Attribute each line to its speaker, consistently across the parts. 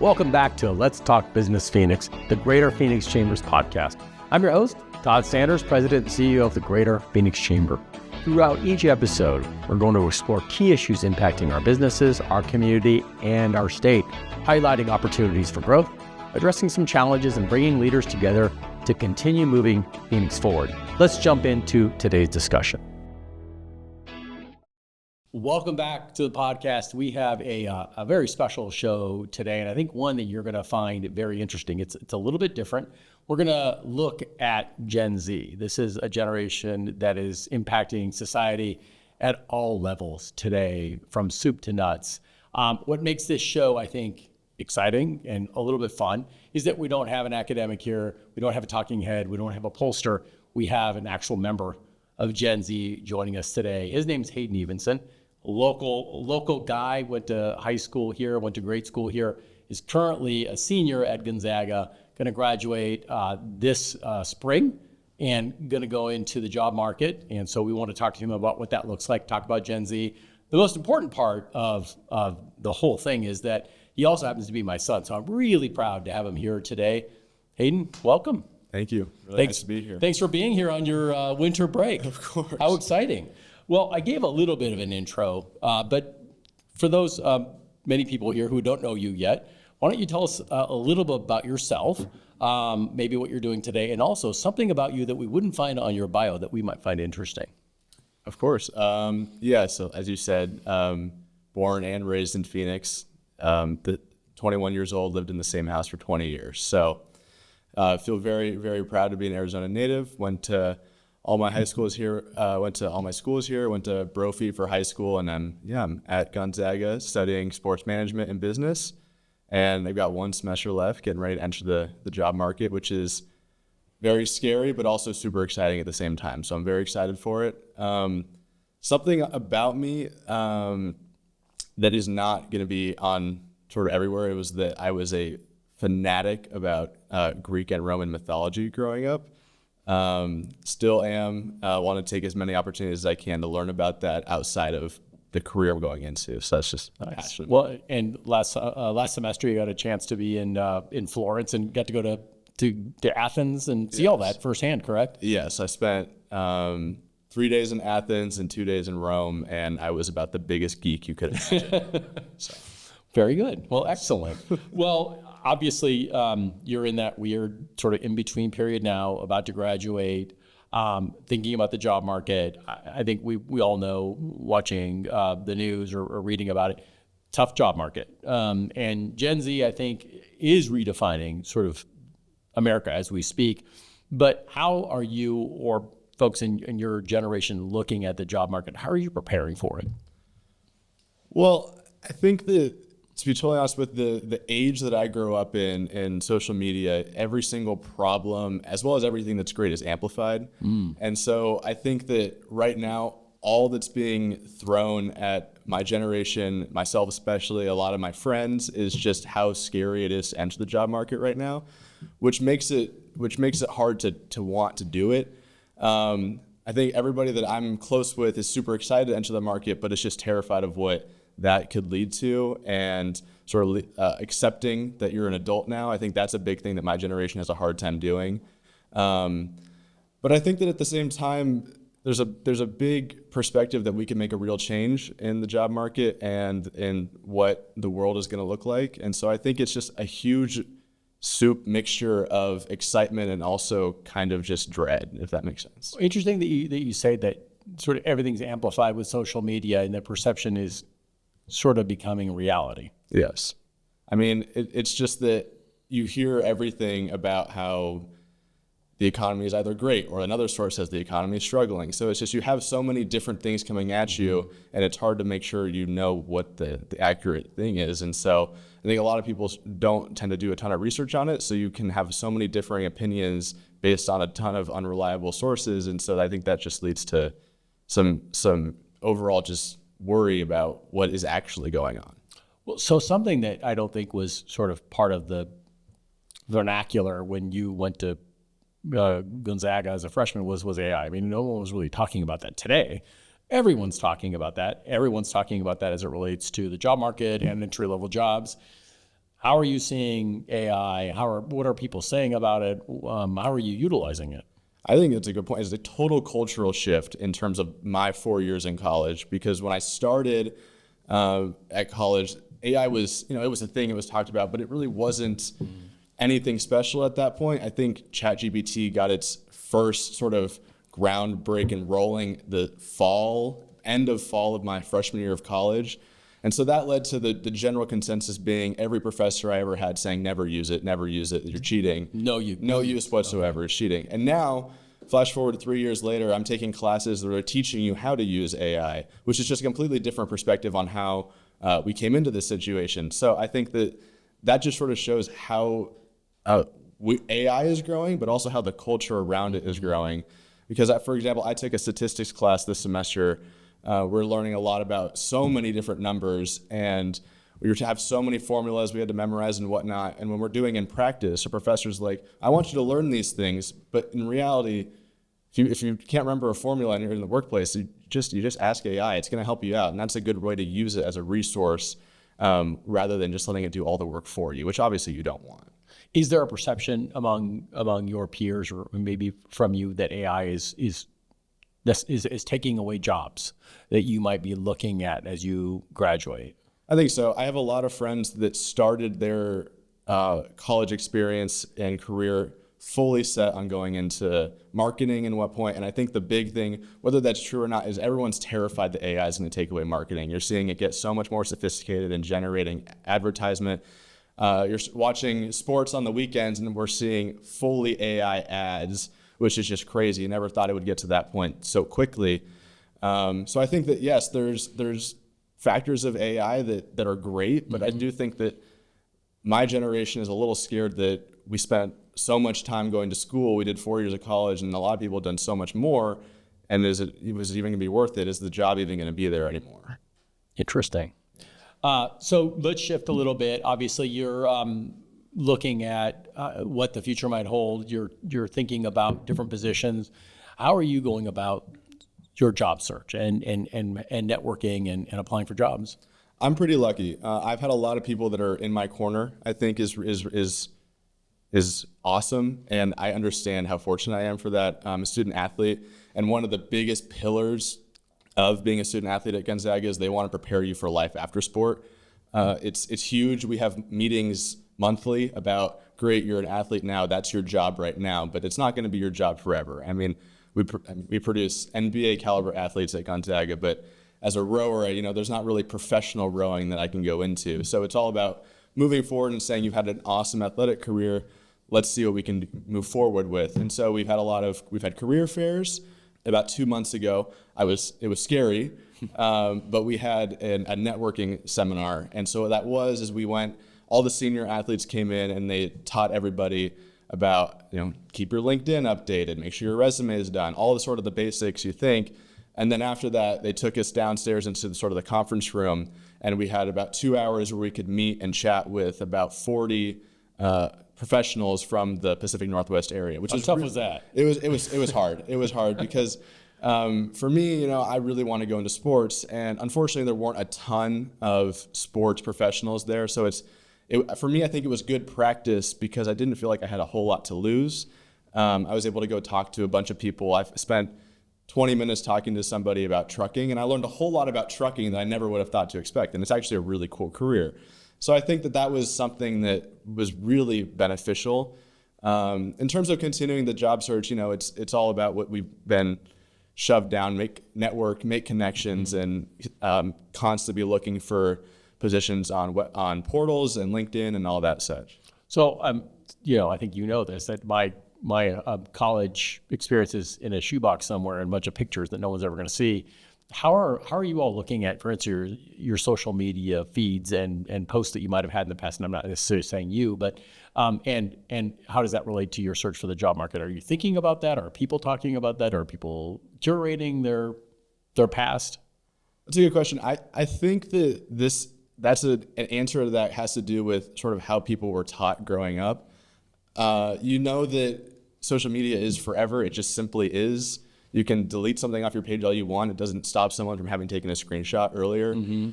Speaker 1: Welcome back to Let's Talk Business Phoenix, the Greater Phoenix Chambers podcast. I'm your host, Todd Sanders, President and CEO of the Greater Phoenix Chamber. Throughout each episode, we're going to explore key issues impacting our businesses, our community, and our state, highlighting opportunities for growth, addressing some challenges, and bringing leaders together to continue moving Phoenix forward. Let's jump into today's discussion. Welcome back to the podcast. We have a very special show today, and I think one that you're going to find very interesting. It's a little bit different. We're going to look at Gen Z. This is a generation that is impacting society at all levels today, from soup to nuts. What makes this show, I think, exciting and a little bit fun is that we don't have an academic here. We don't have a talking head. We don't have a pollster. We have an actual member of Gen Z joining us today. His name's Haydon Evenson. Local guy, went to high school here, went to grade school here, is currently a senior at Gonzaga, going to graduate this spring and going to go into the job market. And so we want to talk to him about what that looks like, talk about Gen Z. The most important part of the whole thing is that he also happens to be my son. So I'm really proud to have him here today. Haydon, welcome.
Speaker 2: Thank you. Really nice to be here.
Speaker 1: Thanks for being here on your winter break.
Speaker 2: Of course.
Speaker 1: How exciting. Well, I gave a little bit of an intro, but for those many people here who don't know you yet, why don't you tell us a little bit about yourself, maybe what you're doing today, and also something about you that we wouldn't find on your bio that we might find interesting.
Speaker 2: Of course. So as you said, born and raised in Phoenix, 21 years old, lived in the same house for 20 years. So feel very, very proud to be an Arizona native. Went to all my high schools here, went to Brophy for high school, and then, I'm at Gonzaga studying sports management and business. And I've got one semester left, getting ready to enter the job market, which is very scary, but also super exciting at the same time. So I'm very excited for it. Something about me that is not going to be on sort of everywhere, it was that I was a fanatic about Greek and Roman mythology growing up. Still am. Want to take as many opportunities as I can to learn about that outside of the career I'm going into. So that's just passion.
Speaker 1: Well, and last semester you got a chance to be in Florence and got to go to Athens and see all that firsthand, correct?
Speaker 2: Yes, I spent 3 days in Athens and 2 days in Rome, and I was about the biggest geek you could imagine. So.
Speaker 1: Very good. Well, excellent. Well, obviously, you're in that weird sort of in-between period now, about to graduate, thinking about the job market. I think we all know, watching the news or reading about it, tough job market. And Gen Z, I think, is redefining sort of America as we speak. But how are you, or folks in your generation, looking at the job market? How are you preparing for it?
Speaker 2: Well, I think that, to be totally honest, with the age that I grew up in social media, every single problem, as well as everything that's great, is amplified. And so I think that right now, all that's being thrown at my generation, myself especially, a lot of my friends, is just how scary it is to enter the job market right now, which makes it hard to want to do it. I think everybody that I'm close with is super excited to enter the market, but is just terrified of what that could lead to, and sort of accepting that you're an adult now. I think that's a big thing that my generation has a hard time doing. But I think that at the same time, there's a big perspective that we can make a real change in the job market and in what the world is going to look like. And so I think it's just a huge soup mixture of excitement and also kind of just dread, if that makes sense.
Speaker 1: Interesting that you say that sort of everything's amplified with social media, and the perception is sort of becoming reality.
Speaker 2: Yes. I mean, it's just that you hear everything about how the economy is either great or another source says the economy is struggling. So it's just, you have so many different things coming at you, and it's hard to make sure you know what the accurate thing is. And so I think a lot of people don't tend to do a ton of research on it. So you can have so many differing opinions based on a ton of unreliable sources. And so I think that just leads to some overall just worry about what is actually going on.
Speaker 1: Well, so something that I don't think was sort of part of the vernacular when you went to Gonzaga as a freshman was AI. I mean, no one was really talking about that today. Everyone's talking about that. Everyone's talking about that as it relates to the job market and entry-level jobs. How are you seeing AI? What are people saying about it? How are you utilizing it?
Speaker 2: I think it's a good point. It's a total cultural shift in terms of my 4 years in college, because when I started at college, AI was, it was a thing, it was talked about, but it really wasn't anything special at that point. I think ChatGPT got its first sort of groundbreaking rolling the end of fall of my freshman year of college. And so that led to the general consensus being every professor I ever had saying, never use it, you're cheating. No use whatsoever, it's cheating. And now, flash forward 3 years later, I'm taking classes that are teaching you how to use AI, which is just a completely different perspective on how we came into this situation. So I think that just sort of shows how AI is growing, but also how the culture around it is growing. Because, for example, I took a statistics class this semester. We're learning a lot about so many different numbers, and we were to have so many formulas we had to memorize and whatnot. And when we're doing in practice, our professor's like, I want you to learn these things, but in reality, if you can't remember a formula and you're in the workplace, you just ask AI. It's going to help you out, and that's a good way to use it as a resource rather than just letting it do all the work for you, which obviously you don't want.
Speaker 1: Is there a perception among your peers, or maybe from you, that AI is taking away jobs that you might be looking at as you graduate?
Speaker 2: I think so. I have a lot of friends that started their college experience and career fully set on going into marketing and what point. And I think the big thing, whether that's true or not, is everyone's terrified that AI is going to take away marketing. You're seeing it get so much more sophisticated in generating advertisement. You're watching sports on the weekends, and we're seeing fully AI ads, which is just crazy. You never thought it would get to that point so quickly. So I think that, yes, there's factors of AI that are great, but I do think that my generation is a little scared that we spent so much time going to school. We did 4 years of college, and a lot of people have done so much more. And was it even going to be worth it? Is the job even going to be there anymore?
Speaker 1: Interesting. So let's shift a little bit. Obviously, you're looking at what the future might hold. You're thinking about different positions. How are you going about your job search and networking and applying for jobs?
Speaker 2: I'm pretty lucky. I've had a lot of people that are in my corner. I think is awesome, and I understand how fortunate I am for that. I'm a student athlete, and one of the biggest pillars of being a student athlete at Gonzaga is they want to prepare you for life after sport. It's huge. We have meetings monthly about, great, you're an athlete now, that's your job right now, but it's not going to be your job forever. I mean, we produce NBA caliber athletes at Gonzaga, but as a rower, there's not really professional rowing that I can go into. So it's all about moving forward and saying, you've had an awesome athletic career, let's see what we can move forward with. And so we've had career fairs. About 2 months ago, it was scary, but we had a networking seminar. And so what that was is we went, all the senior athletes came in and they taught everybody about, keep your LinkedIn updated, make sure your resume is done, all the sort of the basics you think. And then after that, they took us downstairs into the conference room, and we had about 2 hours where we could meet and chat with about 40 professionals from the Pacific Northwest area. Which
Speaker 1: How tough was that?
Speaker 2: It was hard. It was hard because for me, I really want to go into sports, and unfortunately, there weren't a ton of sports professionals there. So for me, I think it was good practice because I didn't feel like I had a whole lot to lose. I was able to go talk to a bunch of people. I've spent 20 minutes talking to somebody about trucking, and I learned a whole lot about trucking that I never would have thought to expect. And it's actually a really cool career. So I think that was something that was really beneficial. In terms of continuing the job search, it's all about what we've been shoved down, make connections, and constantly be looking for positions on portals and LinkedIn and all that such.
Speaker 1: So, I think this, that my college experience is in a shoebox somewhere and a bunch of pictures that no one's ever going to see. How are you all looking at, for instance, your social media feeds and posts that you might have had in the past? And I'm not necessarily saying you, but and how does that relate to your search for the job market? Are you thinking about that? Are people talking about that? Are people curating their past?
Speaker 2: That's a good question. I think that's an answer to that has to do with sort of how people were taught growing up. That social media is forever. It just simply is. You can delete something off your page all you want. It doesn't stop someone from having taken a screenshot earlier. Mm-hmm.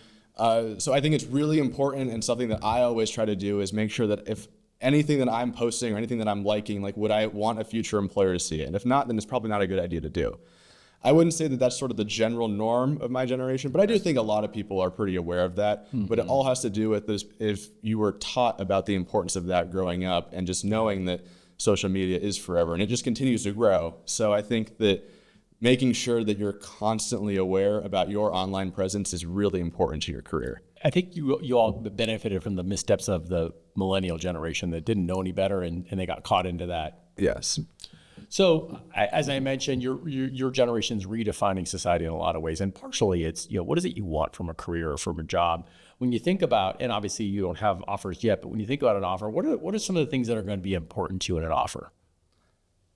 Speaker 2: So I think it's really important, and something that I always try to do is make sure that if anything that I'm posting or anything that I'm liking, like, would I want a future employer to see it? And if not, then it's probably not a good idea to do. I wouldn't say that that's sort of the general norm of my generation, but I do think a lot of people are pretty aware of that. But it all has to do with this, if you were taught about the importance of that growing up and just knowing that social media is forever and it just continues to grow. So I think that making sure that you're constantly aware about your online presence is really important to your career.
Speaker 1: I think you all benefited from the missteps of the millennial generation that didn't know any better, and they got caught into that.
Speaker 2: Yes.
Speaker 1: So, as I mentioned, your generation's redefining society in a lot of ways, and partially it's, what is it you want from a career or from a job? When you think about, and obviously you don't have offers yet, but when you think about an offer, what are some of the things that are going to be important to you in an offer?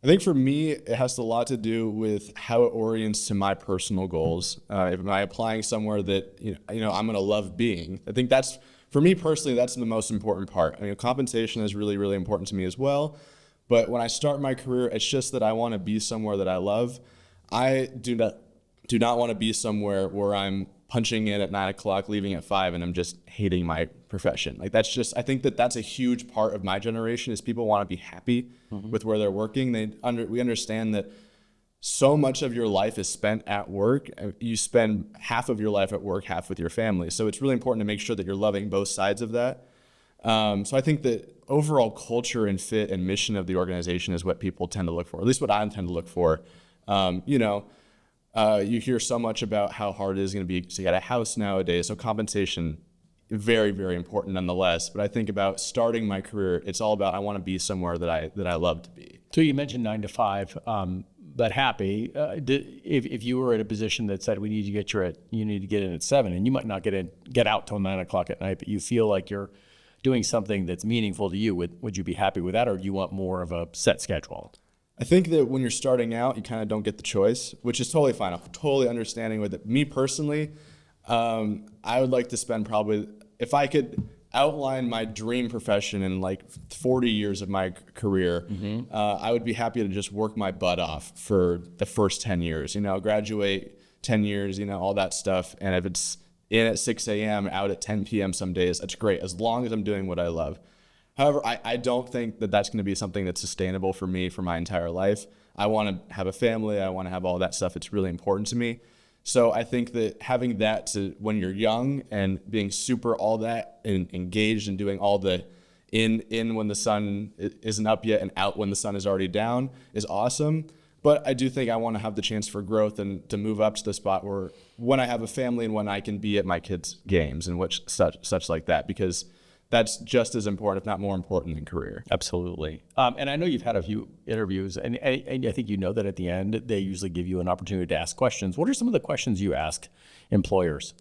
Speaker 2: I think for me, it has a lot to do with how it orients to my personal goals. If am I applying somewhere that I'm going to love being? I think that's, for me personally, that's the most important part. I mean, compensation is really, really important to me as well. But when I start my career, it's just that I want to be somewhere that I love. I do not want to be somewhere where I'm punching in at 9 o'clock, leaving at 5, and I'm just hating my profession. Like, that's just, I think that that's a huge part of my generation, is people want to be happy with where they're working. We understand that so much of your life is spent at work. You spend half of your life at work, half with your family. So it's really important to make sure that you're loving both sides of that. So I think that overall culture and fit and mission of the organization is what people tend to look for, at least what I tend to look for. You hear so much about how hard it is going to be to get a house nowadays. So compensation, very, very important nonetheless. But I think about starting my career, it's all about, I want to be somewhere that I love to be.
Speaker 1: So you mentioned 9 to 5, but happy. If you were in a position that said you need to get in at 7, and you might not get out till 9 o'clock at night, but you feel like you're doing something that's meaningful to you, would you be happy with that, or do you want more of a set schedule?
Speaker 2: I think that when you're starting out, you kind of don't get the choice, which is totally fine. I'm totally understanding with it. Me personally, I would like to spend probably, if I could outline my dream profession in like 40 years of my career, I would be happy to just work my butt off for the first 10 years, graduate 10 years, all that stuff. And if it's in at 6 a.m., out at 10 p.m. some days, that's great, as long as I'm doing what I love. However, I don't think that that's going to be something that's sustainable for me for my entire life. I want to have a family. I want to have all that stuff. It's really important to me. So I think that having that to when you're young and being super all that and engaged and doing all the in when the sun isn't up yet and out when the sun is already down is awesome. But I do think I want to have the chance for growth and to move up to the spot where when I have a family and when I can be at my kids' games and such like that, because that's just as important, if not more important, than career.
Speaker 1: Absolutely. And I know you've had a few interviews, and I think you know that at the end, they usually give you an opportunity to ask questions. What are some of the questions you ask employers?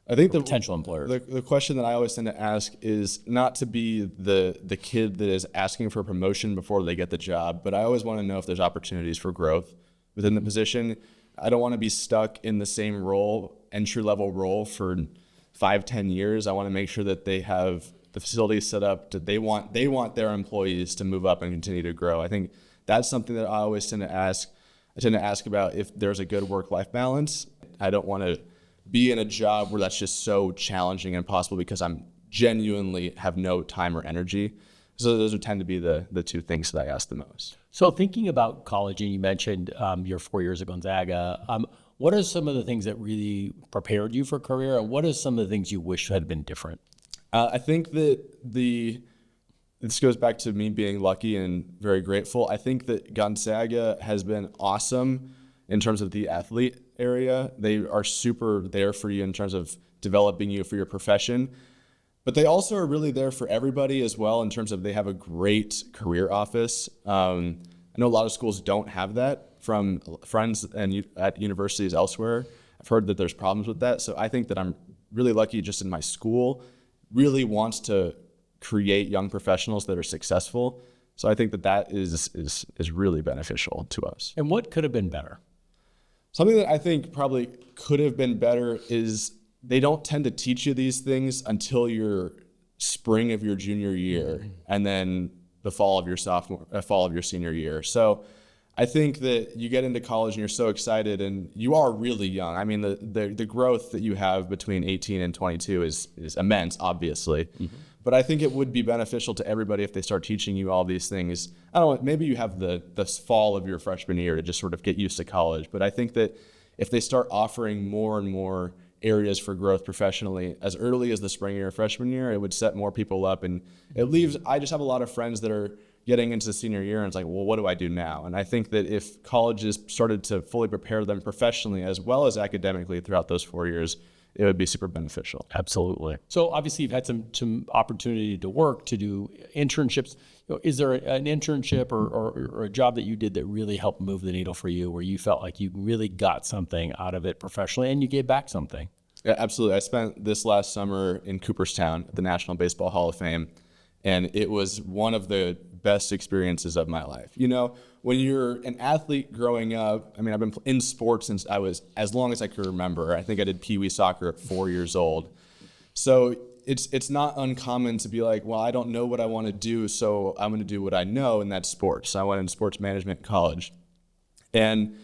Speaker 2: I think
Speaker 1: potential employers.
Speaker 2: The question that I always tend to ask is not to be the kid that is asking for a promotion before they get the job, but I always want to know if there's opportunities for growth within the position. I don't want to be stuck in the same role, entry-level role, for 5-10 years. I want to make sure that they have the facilities set up that they want their employees to move up and continue to grow. I think that's something that I always tend to ask. I tend to ask about if there's a good work-life balance. I don't want to be in a job where that's just so challenging and impossible because I'm genuinely have no time or energy. So those would tend to be the two things that I ask the most.
Speaker 1: So thinking about college, and you mentioned your 4 years at Gonzaga, what are some of the things that really prepared you for a career, and what are some of the things you wish had been different?
Speaker 2: I think that this goes back to me being lucky and very grateful. I think that Gonzaga has been awesome in terms of the athlete area. They are super there for you in terms of developing you for your profession. But they also are really there for everybody as well in terms of they have a great career office. I know a lot of schools don't have that. From friends at universities elsewhere, I've heard that there's problems with that. So I think that I'm really lucky just in my school really wants to create young professionals that are successful. So I think that is really beneficial to us.
Speaker 1: And what could have been better?
Speaker 2: Something that I think probably could have been better is they don't tend to teach you these things until your spring of your junior year and then the fall of your senior year. So I think that you get into college and you're so excited, and you are really young. I mean, the growth that you have between 18 and 22 is immense, obviously. But I think it would be beneficial to everybody if they start teaching you all these things. I don't know, maybe you have the fall of your freshman year to just sort of get used to college. But I think that if they start offering more and more areas for growth professionally as early as the spring year, freshman year, it would set more people up. And it leaves, I just have a lot of friends that are getting into the senior year and it's like, well, what do I do now? And I think that if colleges started to fully prepare them professionally as well as academically throughout those 4 years, it would be super beneficial.
Speaker 1: Absolutely. So obviously you've had some opportunity to work, to do internships. Is there an internship or a job that you did that really helped move the needle for you, where you felt like you really got something out of it professionally and you gave back something?
Speaker 2: Yeah, absolutely. I spent this last summer in Cooperstown at the National Baseball Hall of Fame, and it was one of the best experiences of my life. You know, when you're an athlete growing up, I mean, I've been in sports since I was as long as I can remember. I think I did Pee Wee soccer at 4 years old. So it's not uncommon to be like, well, I don't know what I want to do, so I'm going to do what I know, and that's sports. So I went in sports management in college. And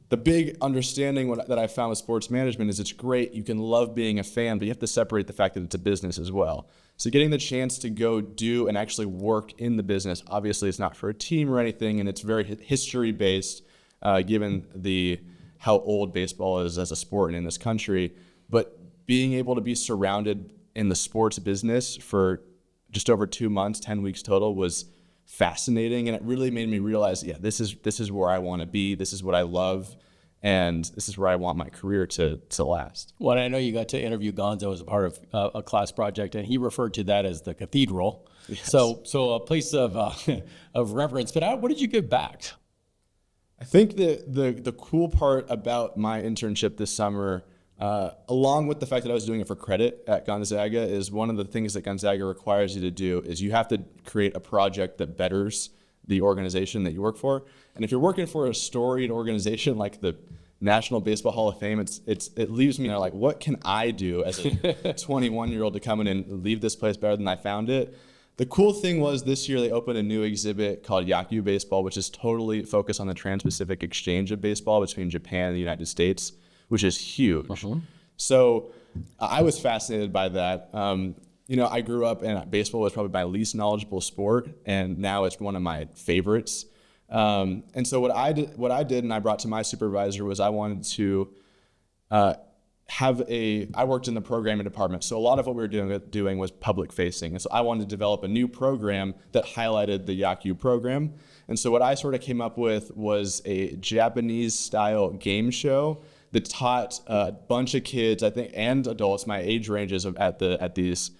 Speaker 2: the big understanding that I found with sports management is it's great. You can love being a fan, but you have to separate the fact that it's a business as well. So getting the chance to go do and actually work in the business, obviously it's not for a team or anything, and it's very history-based, given how old baseball is as a sport in this country. But being able to be surrounded in the sports business for just over 2 months, 10 weeks total, was fascinating, and it really made me realize, yeah, this is where I want to be. This is what I love, and this is where I want my career to last.
Speaker 1: Well, I know you got to interview Gonzo as a part of a class project, and he referred to that as the cathedral. Yes. So a place of of reverence. But what did you give back?
Speaker 2: I think the cool part about my internship this summer, along with the fact that I was doing it for credit at Gonzaga, is one of the things that Gonzaga requires you to do is you have to create a project that betters the organization that you work for. And if you're working for a storied organization like the National Baseball Hall of Fame, it leaves me like, what can I do as a 21-year-old to come in and leave this place better than I found it? The cool thing was this year they opened a new exhibit called Yaku Baseball, which is totally focused on the Trans-Pacific exchange of baseball between Japan and the United States, which is huge. Uh-huh. So I was fascinated by that. I grew up and baseball was probably my least knowledgeable sport, and now it's one of my favorites. And so what I did and I brought to my supervisor was I wanted to I worked in the programming department, so a lot of what we were doing was public facing. And so I wanted to develop a new program that highlighted the Yaku program. And so what I sort of came up with was a Japanese style game show that taught a bunch of kids, I think, and adults. My age ranges at these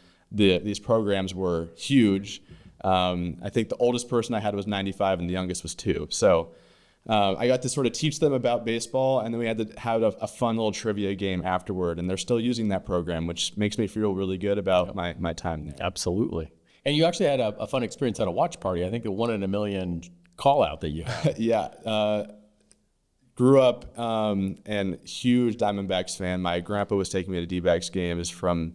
Speaker 2: programs were huge. I think the oldest person I had was 95 and the youngest was 2. So I got to sort of teach them about baseball, and then we had to have a fun little trivia game afterward, and they're still using that program, which makes me feel really good about my time there.
Speaker 1: Absolutely. And you actually had a fun experience at a watch party. I think the 1 in a million call out that you had.
Speaker 2: Yeah. Grew up and huge Diamondbacks fan. My grandpa was taking me to D-backs games from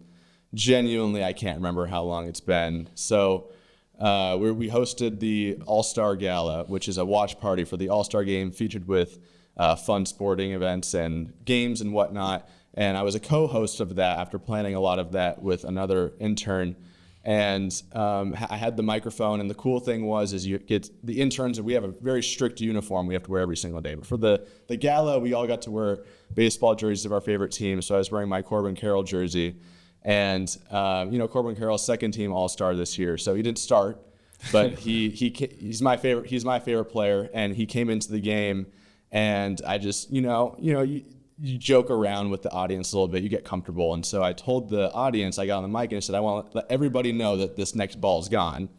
Speaker 2: genuinely, I can't remember how long it's been. So we hosted the All-Star Gala, which is a watch party for the All-Star Game, featured with fun sporting events and games and whatnot. And I was a co-host of that after planning a lot of that with another intern. And I had the microphone, and the cool thing is you get the interns, and we have a very strict uniform we have to wear every single day. But for the gala, we all got to wear baseball jerseys of our favorite team. So I was wearing my Corbin Carroll jersey. And Corbin Carroll's second team All-Star this year, so he didn't start, but he's my favorite player, and he came into the game, and I just you joke around with the audience a little bit, you get comfortable, and so I told the audience, I got on the mic and I said, I want to let everybody know that this next ball is gone.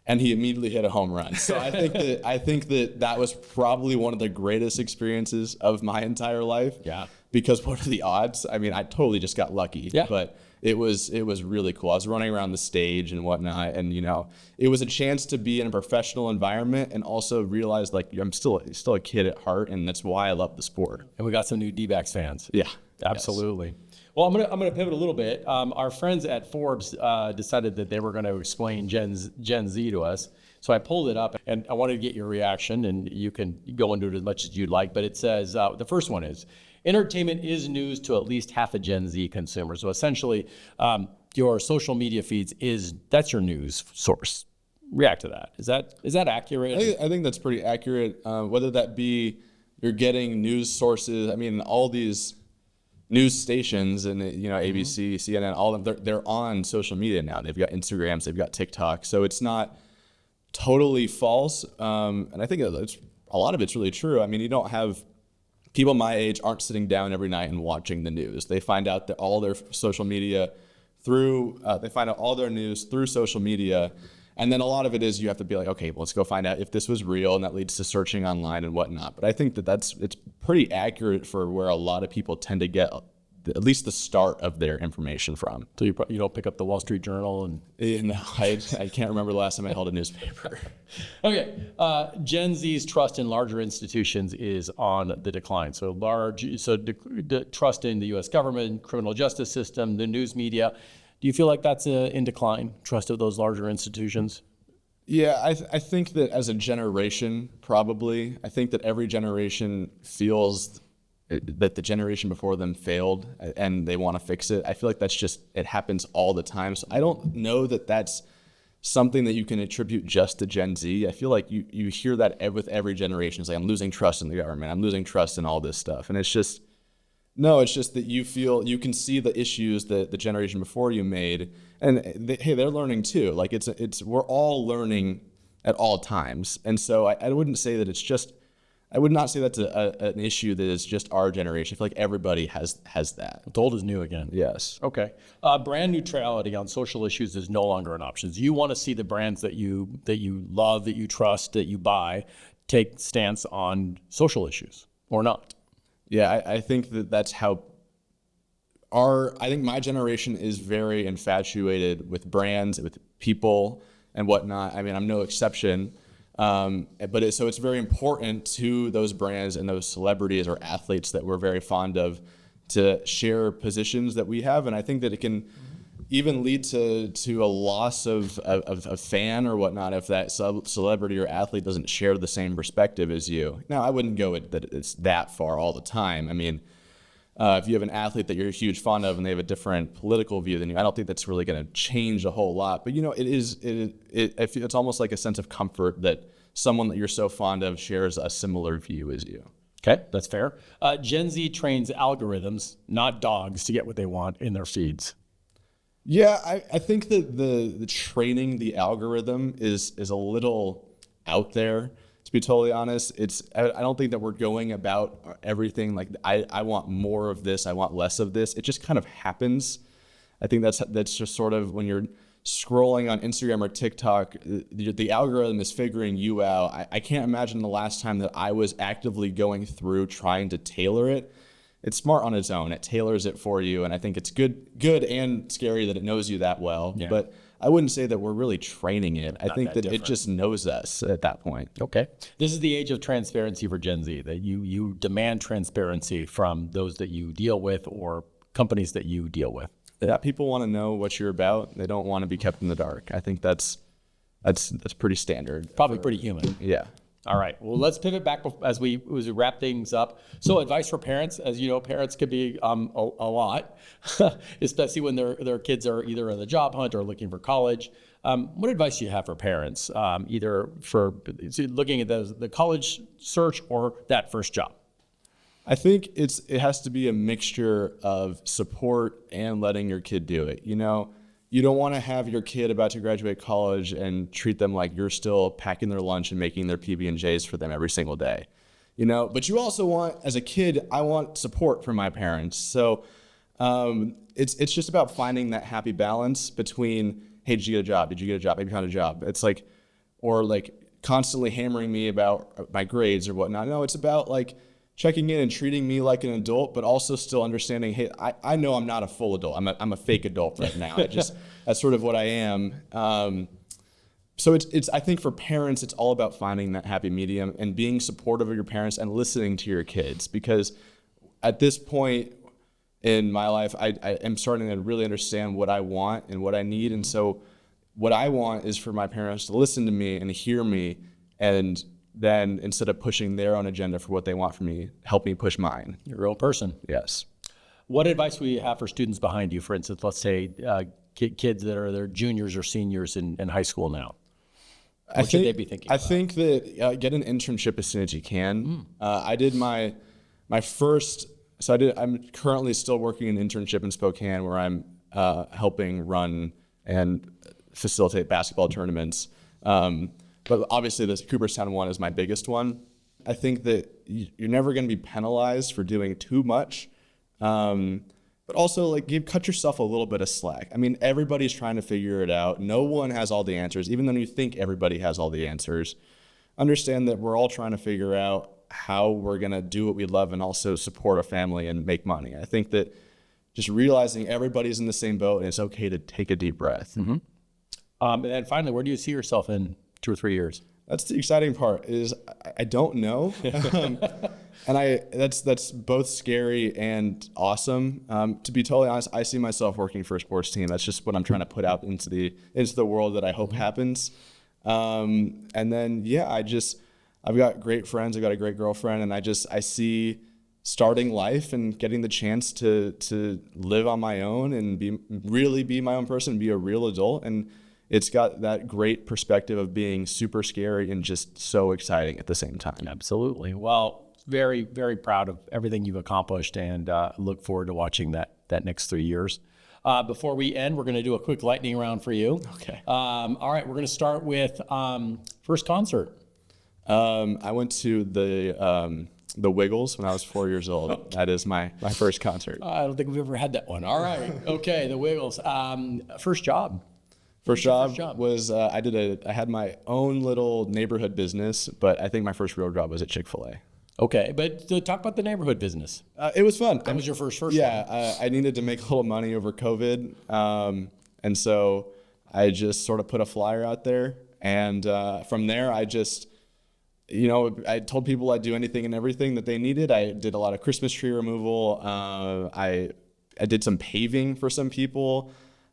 Speaker 2: And he immediately hit a home run. So I think that was probably one of the greatest experiences of my entire life.
Speaker 1: Yeah.
Speaker 2: Because what are the odds? I mean, I totally just got lucky. Yeah. But it was really cool. I was running around the stage and whatnot, and it was a chance to be in a professional environment and also realize like I'm still a kid at heart, and that's why I love the sport.
Speaker 1: And we got some new D-backs fans.
Speaker 2: Yeah.
Speaker 1: Absolutely. Yes. Well, I'm gonna pivot a little bit. Our friends at Forbes decided that they were going to explain Gen Z to us. So I pulled it up, and I wanted to get your reaction, and you can go into it as much as you'd like. But it says, the first one is, entertainment is news to at least half a Gen Z consumer. So essentially, your social media feeds that's your news source. React to that. Is that accurate?
Speaker 2: I think that's pretty accurate. Whether that be you're getting news sources, I mean, all these news stations and ABC, CNN, all of them, they're on social media now. They've got Instagrams, they've got TikTok, so it's not totally false. And I think a lot of it's really true. I mean, you don't have people my age aren't sitting down every night and watching the news. They find out that all their social media they find out all their news through social media. And then a lot of it is you have to be like, okay, well, let's go find out if this was real, and that leads to searching online and whatnot. But I think it's pretty accurate for where a lot of people tend to get at least the start of their information from.
Speaker 1: So you don't pick up the Wall Street Journal and
Speaker 2: no, I can't remember the last time I held a newspaper.
Speaker 1: Okay, Gen Z's trust in larger institutions is on the decline. So trust in the U.S. government, criminal justice system, the news media. Do you feel like that's in decline, trust of those larger institutions?
Speaker 2: Yeah, I think that as a generation, probably. I think that every generation feels that the generation before them failed and they want to fix it. I feel like it happens all the time. So I don't know that that's something that you can attribute just to Gen Z. I feel like you hear that with every generation. It's like, I'm losing trust in the government. I'm losing trust in all this stuff. And it's just that you can see the issues that the generation before you made, and they're learning too. Like we're all learning at all times, and so I wouldn't say that I would not say that's an issue that is just our generation. I feel like everybody has that.
Speaker 1: It's old is new again.
Speaker 2: Yes.
Speaker 1: Okay. Brand neutrality on social issues is no longer an option. So you want to see the brands that you love, that you trust, that you buy, take stance on social issues or not.
Speaker 2: Yeah, I think that's how I think my generation is very infatuated with brands, with people and whatnot. I mean, I'm no exception. But it's very important to those brands and those celebrities or athletes that we're very fond of to share positions that we have. And I think that it can even lead to a loss of a fan or whatnot if that celebrity or athlete doesn't share the same perspective as you. Now, I wouldn't go that it's that far all the time. I mean, if you have an athlete that you're a huge fan of and they have a different political view than you, I don't think that's really going to change a whole lot. But it's almost like a sense of comfort that someone that you're so fond of shares a similar view as you.
Speaker 1: Okay, that's fair. Gen Z trains algorithms, not dogs, to get what they want in their feeds.
Speaker 2: Yeah, I think that the training the algorithm is a little out there. To be totally honest, I don't think that we're going about everything like I want more of this, I want less of this. It just kind of happens. I think that's just sort of when you're scrolling on Instagram or TikTok, the algorithm is figuring you out. I can't imagine the last time that I was actively going through trying to tailor it. It's smart on its own. It tailors it for you, and I think it's good and scary that it knows you that well. Yeah. But I wouldn't say that we're really training it. I think that it just knows us at that point.
Speaker 1: Okay. This is the age of transparency for Gen Z, that you demand transparency from those that you deal with or companies that you deal with.
Speaker 2: Yeah, people want to know what you're about. They don't want to be kept in the dark. I think that's pretty standard.
Speaker 1: Probably pretty human.
Speaker 2: Yeah.
Speaker 1: All right. Well, let's pivot back as we wrap things up. So, advice for parents, as you know, parents could be a lot, especially when their kids are either on the job hunt or looking for college. What advice do you have for parents, either for looking at the college search or that first job?
Speaker 2: I think it has to be a mixture of support and letting your kid do it. You know, you don't want to have your kid about to graduate college and treat them like you're still packing their lunch and making their PB&Js for them every single day. You know, but you also want, as a kid, I want support from my parents. So it's just about finding that happy balance between, hey, did you get a job? Did you get a job? Have you found a job? It's like, or like constantly hammering me about my grades or whatnot. No, it's about like checking in and treating me like an adult, but also still understanding, hey, I know I'm not a full adult. I'm a fake adult right now. That's sort of what I am. So I think for parents, it's all about finding that happy medium and being supportive of your parents and listening to your kids. Because at this point in my life, I am starting to really understand what I want and what I need. And so what I want is for my parents to listen to me and hear me, and then instead of pushing their own agenda for what they want from me, help me push mine.
Speaker 1: You're a real person.
Speaker 2: Yes.
Speaker 1: What advice would you have for students behind you? For instance, let's say kids that are their juniors or seniors in high school now. What should they be thinking about?
Speaker 2: I think that get an internship as soon as you can. I did my first, I'm currently still working an internship in Spokane where I'm helping run and facilitate basketball tournaments. But obviously this Cooperstown one is my biggest one. I think that you're never going to be penalized for doing too much. But also, like, cut yourself a little bit of slack. I mean, everybody's trying to figure it out. No one has all the answers, even though you think everybody has all the answers. Understand that we're all trying to figure out how we're going to do what we love and also support a family and make money. I think that just realizing everybody's in the same boat and it's okay to take a deep breath.
Speaker 1: Mm-hmm. And then finally, where do you see yourself in 2 or 3 years?
Speaker 2: That's the exciting part, is I don't know. And that's both scary and awesome. To be totally honest, I see myself working for a sports team. That's just what I'm trying to put out into the world that I hope happens. And then, I've got great friends. I've got a great girlfriend, and I see starting life and getting the chance to live on my own and really be my own person, be a real adult. And it's got that great perspective of being super scary and just so exciting at the same time.
Speaker 1: Absolutely. Well, very, very proud of everything you've accomplished, and look forward to watching that next 3 years. Before we end, we're going to do a quick lightning round for you.
Speaker 2: Okay.
Speaker 1: All right. We're going to start with first concert.
Speaker 2: I went to the Wiggles when I was 4 years old. Okay. That is my first concert.
Speaker 1: I don't think we've ever had that one. All right. Okay. The Wiggles. First job.
Speaker 2: First job was I had my own little neighborhood business, but I think my first real job was at Chick-fil-A.
Speaker 1: Okay, but talk about the neighborhood business.
Speaker 2: It was fun.
Speaker 1: That was your first one?
Speaker 2: Yeah, I needed to make a little money over COVID, and so I just sort of put a flyer out there, and from there I just, I told people I'd do anything and everything that they needed. I did a lot of Christmas tree removal. I did some paving for some people.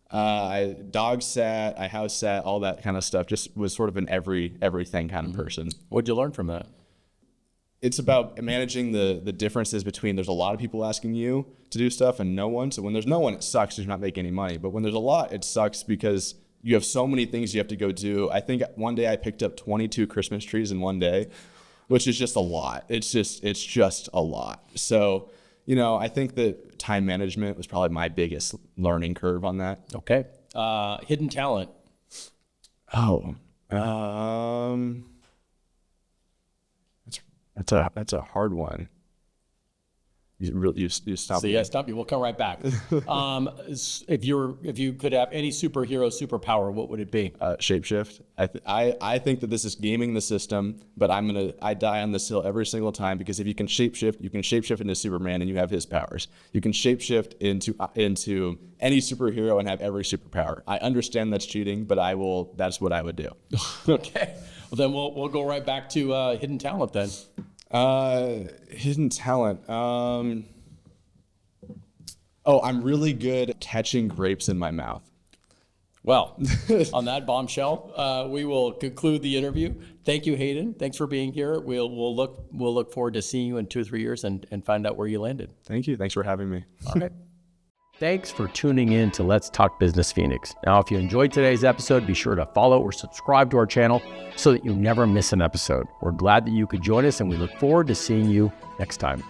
Speaker 2: I dog sat, I house sat, all that kind of stuff. Just was sort of an everything kind of person.
Speaker 1: What'd you learn from that?
Speaker 2: It's about managing the differences between there's a lot of people asking you to do stuff and no one. So when there's no one, it sucks because you're not making any money. But when there's a lot, it sucks because you have so many things you have to go do. I think one day I picked up 22 Christmas trees in one day, which is just a lot. It's just a lot. So, I think that time management was probably my biggest learning curve on that.
Speaker 1: Okay. Hidden talent.
Speaker 2: That's a hard one. You stop.
Speaker 1: So stop you. We'll come right back. If you could have any superhero superpower, what would it be?
Speaker 2: Shapeshift. I think that this is gaming the system, but I die on this hill every single time, because if you can shapeshift into Superman and you have his powers. You can shapeshift into any superhero and have every superpower. I understand that's cheating, but that's what I would do.
Speaker 1: Okay. Well, then we'll go right back to hidden talent then.
Speaker 2: Hidden talent. I'm really good at catching grapes in my mouth.
Speaker 1: Well, on that bombshell, we will conclude the interview. Thank you, Haydon. Thanks for being here. We'll look forward to seeing you in 2 or 3 years and find out where you landed.
Speaker 2: Thank you. Thanks for having me.
Speaker 1: All right. Thanks for tuning in to Let's Talk Business Phoenix. Now, if you enjoyed today's episode, be sure to follow or subscribe to our channel so that you never miss an episode. We're glad that you could join us, and we look forward to seeing you next time.